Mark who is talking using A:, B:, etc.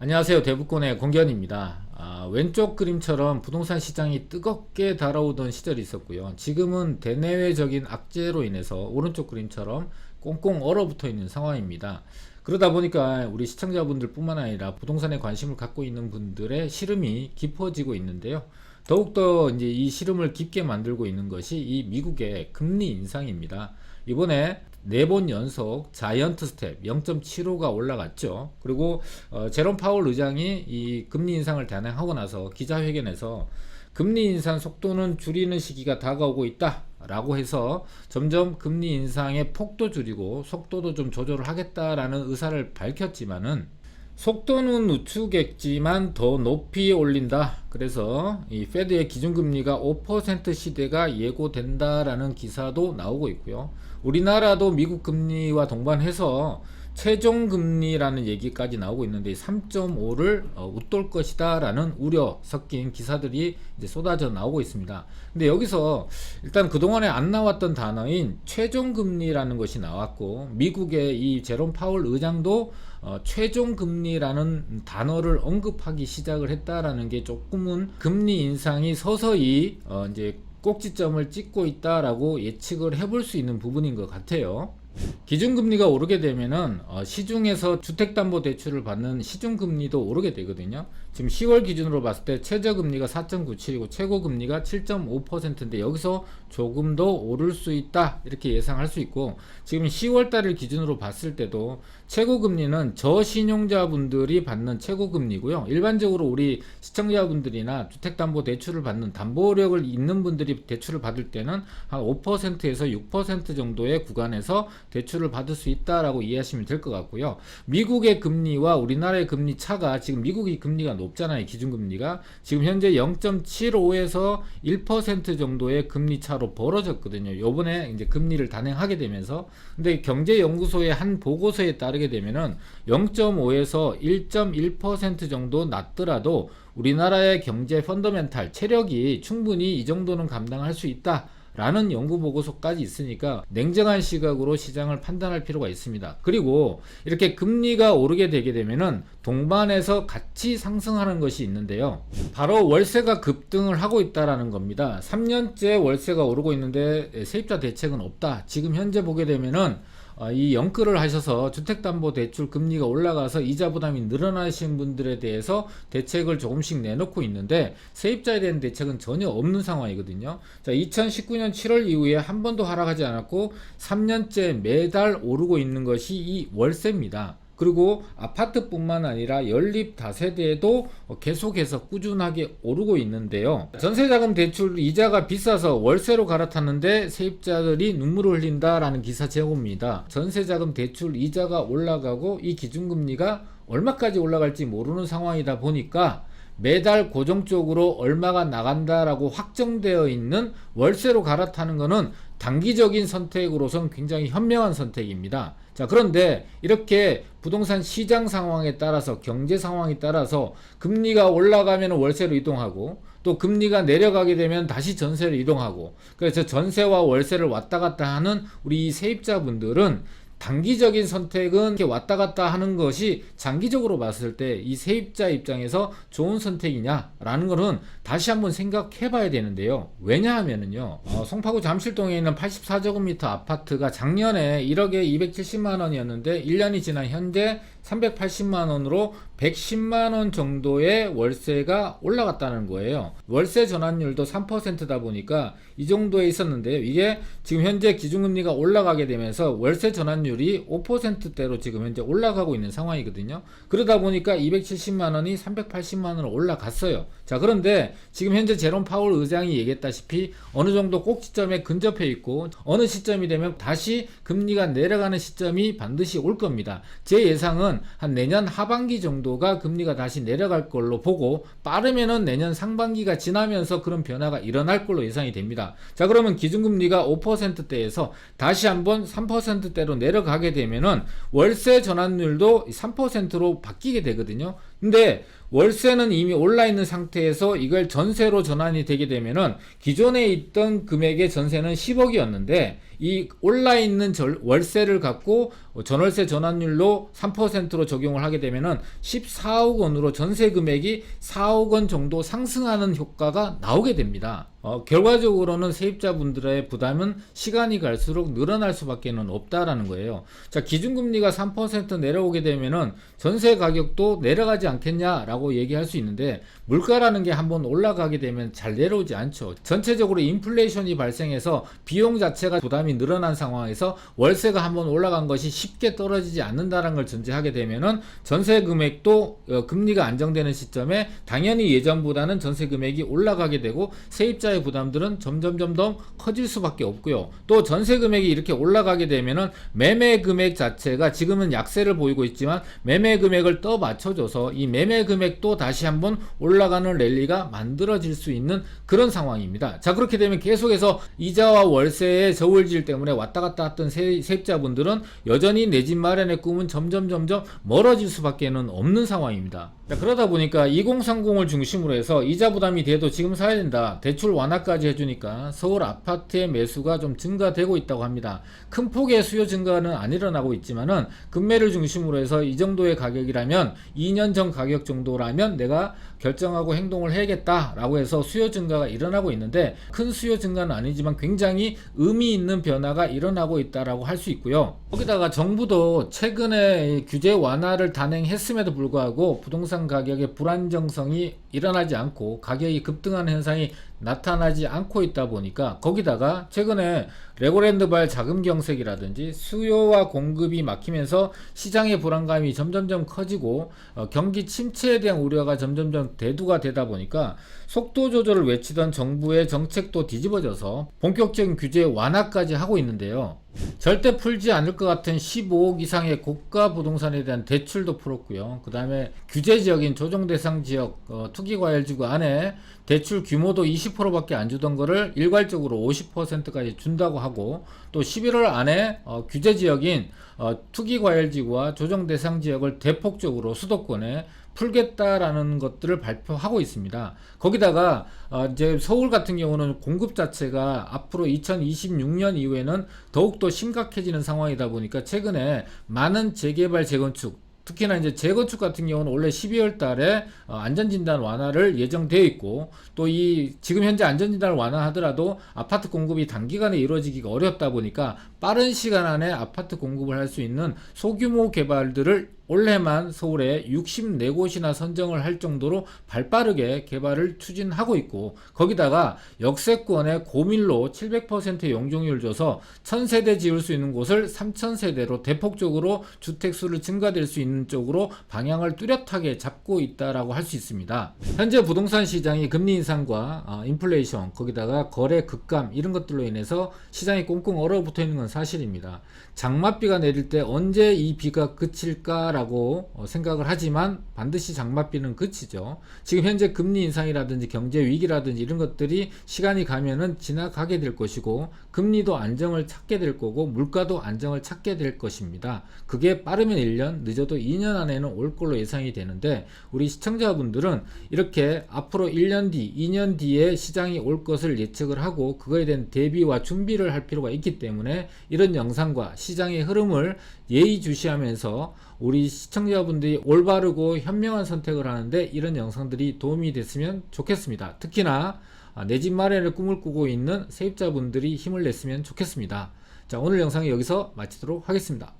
A: 안녕하세요. 대부권의 공견입니다. 왼쪽 그림처럼 부동산 시장이 뜨겁게 달아오던 시절이 있었고요. 지금은 대내외적인 악재로 인해서 오른쪽 그림처럼 꽁꽁 얼어붙어 있는 상황입니다. 그러다 보니까 우리 시청자분들 뿐만 아니라 부동산에 관심을 갖고 있는 분들의 시름이 깊어지고 있는데요. 더욱더 이제 이 시름을 깊게 만들고 있는 것이 이 미국의 금리 인상입니다. 이번에 4번 연속 자이언트 스텝 0.75가 올라갔죠. 그리고 제롬 파월 의장이 이 금리 인상을 단행하고 나서 기자회견에서 금리 인상 속도는 줄이는 시기가 다가오고 있다 라고 해서 점점 금리 인상의 폭도 줄이고 속도도 좀 조절을 하겠다라는 의사를 밝혔지만은 속도는 늦추겠지만 더 높이 올린다. 그래서 이 페드의 기준금리가 5% 시대가 예고된다라는 기사도 나오고 있고요. 우리나라도 미국 금리와 동반해서 최종금리라는 얘기까지 나오고 있는데 3.5를 웃돌 것이다 라는 우려 섞인 기사들이 이제 쏟아져 나오고 있습니다. 근데 여기서 일단 그동안에 안 나왔던 단어인 최종금리라는 것이 나왔고, 미국의 이 제롬 파월 의장도 최종금리라는 단어를 언급하기 시작을 했다라는 게 조금은 금리 인상이 서서히 이제 꼭지점을 찍고 있다라고 예측을 해볼 수 있는 부분인 것 같아요. 기준금리가 오르게 되면은 시중에서 주택담보대출을 받는 시중금리도 오르게 되거든요. 지금 10월 기준으로 봤을 때 최저금리가 4.97이고 최고금리가 7.5%인데 여기서 조금 더 오를 수 있다 이렇게 예상할 수 있고, 지금 10월달을 기준으로 봤을 때도 최고금리는 저신용자분들이 받는 최고금리고요. 일반적으로 우리 시청자분들이나 주택담보대출을 받는 담보력을 있는 분들이 대출을 받을 때는 한 5%에서 6% 정도의 구간에서 대출을 받을 수 있다라고 이해하시면 될 것 같고요. 미국의 금리와 우리나라의 금리 차가, 지금 미국이 금리가 높잖아요. 기준금리가 지금 현재 0.75에서 1% 정도의 금리 차로 벌어졌거든요. 요번에 이제 금리를 단행하게 되면서. 근데 경제연구소의 한 보고서에 따르게 되면은 0.5에서 1.1% 정도 낮더라도 우리나라의 경제 펀더멘탈 체력이 충분히 이 정도는 감당할 수 있다 라는 연구 보고서까지 있으니까 냉정한 시각으로 시장을 판단할 필요가 있습니다. 그리고 이렇게 금리가 오르게 되게 되면은 동반해서 같이 상승하는 것이 있는데요. 바로 월세가 급등을 하고 있다라는 겁니다. 3년째 월세가 오르고 있는데 세입자 대책은 없다. 지금 현재 보게 되면은 이 연끌을 하셔서 주택담보대출 금리가 올라가서 이자 부담이 늘어나신 분들에 대해서 대책을 조금씩 내놓고 있는데 세입자에 대한 대책은 전혀 없는 상황이거든요. 자, 2019년 7월 이후에 한 번도 하락하지 않았고 3년째 매달 오르고 있는 것이 이 월세입니다. 그리고 아파트뿐만 아니라 연립 다세대도 계속해서 꾸준하게 오르고 있는데요. 전세자금 대출 이자가 비싸서 월세로 갈아탔는데 세입자들이 눈물을 흘린다라는 기사 제목입니다. 전세자금 대출 이자가 올라가고 이 기준금리가 얼마까지 올라갈지 모르는 상황이다 보니까 매달 고정적으로 얼마가 나간다라고 확정되어 있는 월세로 갈아타는 것은 단기적인 선택으로선 굉장히 현명한 선택입니다. 자, 그런데 이렇게 부동산 시장 상황에 따라서, 경제 상황에 따라서 금리가 올라가면 월세로 이동하고 또 금리가 내려가게 되면 다시 전세로 이동하고, 그래서 전세와 월세를 왔다 갔다 하는 우리 세입자분들은 단기적인 선택은 이렇게 왔다 갔다 하는 것이 장기적으로 봤을 때 이 세입자 입장에서 좋은 선택이냐라는 것은 다시 한번 생각해 봐야 되는데요. 왜냐하면은요, 송파구 잠실동에 있는 84제곱미터 아파트가 작년에 1억에 270만 원이었는데 1년이 지난 현재 380만 원으로 110만 원 정도의 월세가 올라갔다는 거예요. 월세 전환율도 3%다 보니까 이 정도에 있었는데요. 이게 지금 현재 기준금리가 올라가게 되면서 월세 전환율이 5%대로 지금 현재 올라가고 있는 상황이거든요. 그러다 보니까 270만 원이 380만 원으로 올라갔어요. 자, 그런데 지금 현재 제롬 파월 의장이 얘기했다시피 어느 정도 꼭지점에 근접해 있고 어느 시점이 되면 다시 금리가 내려가는 시점이 반드시 올 겁니다. 제 예상은 한 내년 하반기 정도가 금리가 다시 내려갈 걸로 보고, 빠르면은 내년 상반기가 지나면서 그런 변화가 일어날 걸로 예상이 됩니다. 자, 그러면 기준금리가 5%대에서 다시 한번 3%대로 내려가게 되면은 월세 전환율도 3%로 바뀌게 되거든요. 근데 월세는 이미 올라 있는 상태에서 이걸 전세로 전환이 되게 되면은 기존에 있던 금액의 전세는 10억이었는데 이 올라 있는 월세를 갖고 전월세 전환율로 3%로 적용을 하게 되면은 14억 원으로 전세 금액이 4억 원 정도 상승하는 효과가 나오게 됩니다. 결과적으로는 세입자분들의 부담은 시간이 갈수록 늘어날 수밖에 없다라는 거예요. 자, 기준금리가 3% 내려오게 되면은 전세 가격도 내려가지 않겠냐라고 얘기할 수 있는데 물가라는 게 한번 올라가게 되면 잘 내려오지 않죠. 전체적으로 인플레이션이 발생해서 비용 자체가 부담이 늘어난 상황에서 월세가 한번 올라간 것이 쉽게 떨어지지 않는다는 걸 전제하게 되면은 전세 금액도 금리가 안정되는 시점에 당연히 예전보다는 전세 금액이 올라가게 되고 세입자의 부담들은 점점 더 커질 수밖에 없고요. 또 전세 금액이 이렇게 올라가게 되면은 매매 금액 자체가 지금은 약세를 보이고 있지만 매매 금액을 더 맞춰줘서 이 매매 금액도 다시 한번 올라가는 랠리가 만들어질 수 있는 그런 상황입니다. 자, 그렇게 되면 계속해서 이자와 월세의 저울질 때문에 왔다 갔다 했던 세입자분들은 여전히 내 집 마련의 꿈은 점점 멀어질 수밖에 없는 상황입니다. 자, 그러다 보니까 2030을 중심으로 해서 이자 부담이 돼도 지금 사야 된다, 대출 완화까지 해주니까 서울 아파트의 매수가 좀 증가되고 있다고 합니다. 큰 폭의 수요 증가는 안 일어나고 있지만은 금매를 중심으로 해서 이 정도의 가격이라면 2년 전 가격 정도라면 내가 결정하고 행동을 해야겠다라고 해서 수요 증가가 일어나고 있는데 큰 수요 증가는 아니지만 굉장히 의미 있는 변화가 일어나고 있다라고 할 수 있고요. 거기다가 정부도 최근에 규제 완화를 단행했음에도 불구하고 부동산 가격의 불안정성이 일어나지 않고 가격이 급등하는 현상이 나타나지 않고 있다 보니까 거기다가 최근에 레고랜드발 자금 경색이라든지 수요와 공급이 막히면서 시장의 불안감이 점점 커지고 경기 침체에 대한 우려가 점점 대두가 되다 보니까 속도 조절을 외치던 정부의 정책도 뒤집어져서 본격적인 규제 완화까지 하고 있는데요. 절대 풀지 않을 것 같은 15억 이상의 고가 부동산에 대한 대출도 풀었고요. 그 다음에 규제 지역인 조정 대상 지역 투기과열지구 안에 대출 규모도 20%밖에 안 주던 거를 일괄적으로 50%까지 준다고 하고, 또 11월 안에 규제 지역인 투기과열지구와 조정 대상 지역을 대폭적으로 수도권에 풀겠다라는 것들을 발표하고 있습니다. 거기다가 이제 서울 같은 경우는 공급 자체가 앞으로 2026년 이후에는 더욱더 심각해지는 상황이다 보니까 최근에 많은 재개발 재건축, 특히나 이제 재건축 같은 경우는 원래 12월 달에 안전진단 완화를 예정되어 있고, 또 이 지금 현재 안전진단을 완화하더라도 아파트 공급이 단기간에 이루어지기가 어렵다 보니까 빠른 시간 안에 아파트 공급을 할 수 있는 소규모 개발들을 올해만 서울에 64곳이나 선정을 할 정도로 발빠르게 개발을 추진하고 있고, 거기다가 역세권에 고밀로 700% 용적률 줘서 1000세대 지을 수 있는 곳을 3000세대로 대폭적으로 주택수를 증가될 수 있는 쪽으로 방향을 뚜렷하게 잡고 있다라고 할 수 있습니다. 현재 부동산 시장이 금리 인상과 인플레이션, 거기다가 거래 급감 이런 것들로 인해서 시장이 꽁꽁 얼어붙어 있는 건 사실입니다. 장맛비가 내릴 때 언제 이 비가 그칠까 라고 생각을 하지만 반드시 장맛비는 그치죠. 지금 현재 금리 인상이라든지 경제 위기라든지 이런 것들이 시간이 가면은 지나가게 될 것이고, 금리도 안정을 찾게 될 거고, 물가도 안정을 찾게 될 것입니다. 그게 빠르면 1년, 늦어도 2년 안에는 올 걸로 예상이 되는데, 우리 시청자분들은 이렇게 앞으로 1년 뒤, 2년 뒤에 시장이 올 것을 예측을 하고 그거에 대한 대비와 준비를 할 필요가 있기 때문에 이런 영상과 시장의 흐름을 예의주시하면서 우리 시청자분들이 올바르고 현명한 선택을 하는데 이런 영상들이 도움이 됐으면 좋겠습니다. 특히나 내 집 마련의 꿈을 꾸고 있는 세입자분들이 힘을 냈으면 좋겠습니다. 자, 오늘 영상은 여기서 마치도록 하겠습니다.